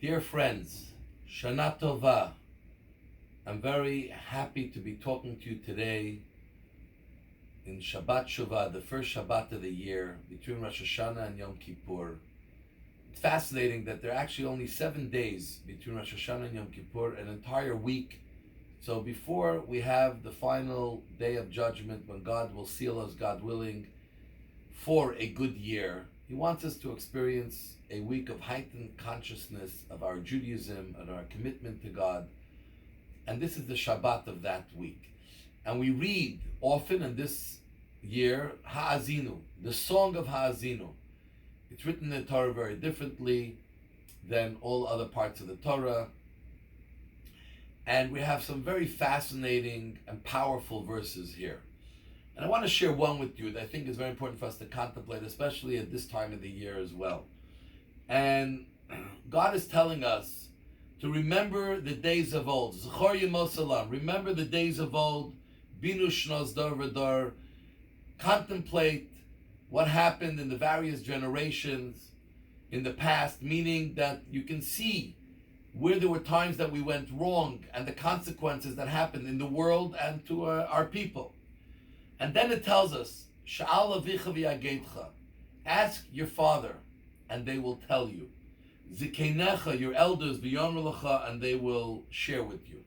Dear friends, Shana Tova. I'm very happy to be talking to you today in Shabbat Shuvah, the first Shabbat of the year, between Rosh Hashanah and Yom Kippur. It's fascinating that there are actually only 7 days between Rosh Hashanah and Yom Kippur, an entire week. So before we have the final day of judgment, when God will seal us, God willing, for a good year, He wants us to experience a week of heightened consciousness of our Judaism and our commitment to God. And this is the Shabbat of that week. And we read often in this year, Ha'azinu, the song of Ha'azinu. It's written in the Torah very differently than all other parts of the Torah. And we have some very fascinating and powerful verses here. And I want to share one with you that I think is very important for us to contemplate, especially at this time of the year as well. And God is telling us to remember the days of old. Zechor Yemos Olam. Remember the days of old. Binu Shnos Dor V'Dor. Contemplate what happened in the various generations in the past, meaning that you can see where there were times that we went wrong and the consequences that happened in the world and to our people. And then it tells us, Sha'al avicha v'yagetcha. Ask your father, and they will tell you. Zikeinecha, your elders, v'yomer lecha, and they will share with you.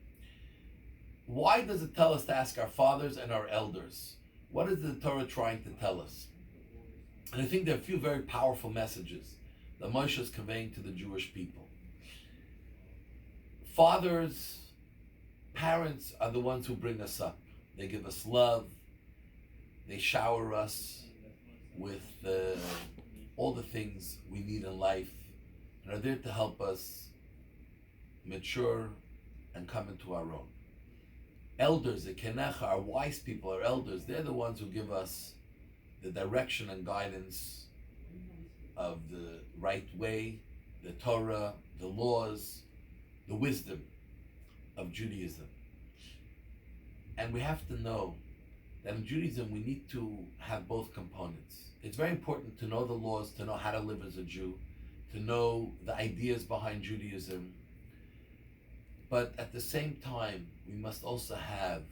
Why does it tell us to ask our fathers and our elders? What is the Torah trying to tell us? And I think there are a few very powerful messages that Moshe is conveying to the Jewish people. Fathers, parents are the ones who bring us up. They give us love. They shower us with all the things we need in life and are there to help us mature and come into our own. Elders, the Kenecha, our wise people, our elders, they're the ones who give us the direction and guidance of the right way, the Torah, the laws, the wisdom of Judaism. And we have to know that in Judaism we need to have both components. It's very important to know the laws, to know how to live as a Jew, to know the ideas behind Judaism. But at the same time, we must also have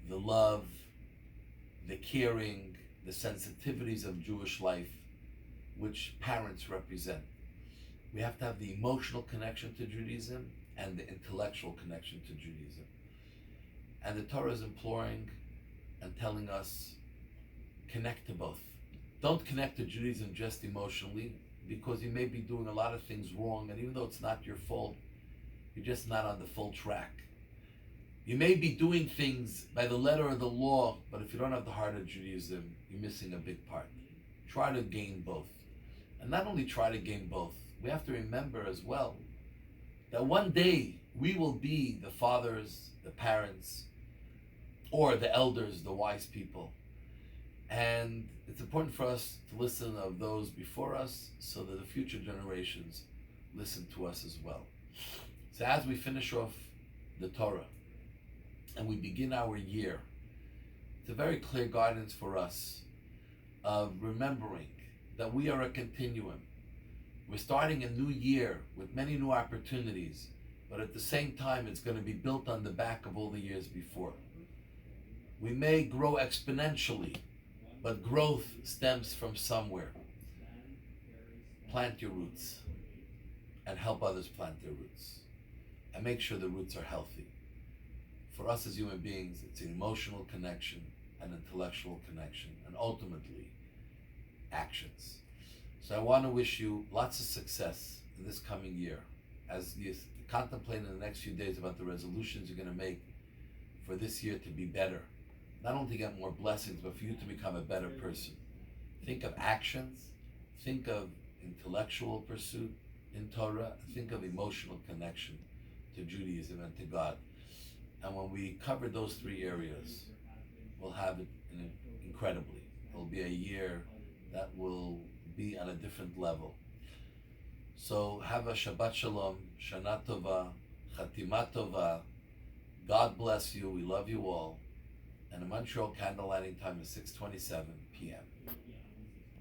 the love, the caring, the sensitivities of Jewish life, which parents represent. We have to have the emotional connection to Judaism and the intellectual connection to Judaism. And the Torah is imploring and telling us, connect to both. Don't connect to Judaism just emotionally, because you may be doing a lot of things wrong, and even though it's not your fault, you're just not on the full track. You may be doing things by the letter of the law, but if you don't have the heart of Judaism, you're missing a big part. Try to gain both. And not only try to gain both, we have to remember as well that one day we will be the fathers, the parents, or the elders, the wise people. And it's important for us to listen of those before us so that the future generations listen to us as well. So as we finish off the Torah and we begin our year, it's a very clear guidance for us of remembering that we are a continuum. We're starting a new year with many new opportunities, but at the same time it's going to be built on the back of all the years before. We may grow exponentially, but growth stems from somewhere. Plant your roots and help others plant their roots. And make sure the roots are healthy. For us as human beings, it's an emotional connection, an intellectual connection, and ultimately, actions. So I want to wish you lots of success in this coming year as you contemplate in the next few days about the resolutions you're going to make for this year to be better. Not only to get more blessings, but for you to become a better person. Think of actions, think of intellectual pursuit in Torah, think of emotional connection to Judaism and to God. And when we cover those three areas, we'll have it incredibly. It'll be a year that will be on a different level. So have a Shabbat Shalom, Shana Tova, Chatima Tova. God bless you. We love you all. And the Montreal candle lighting time is 6:27 p.m.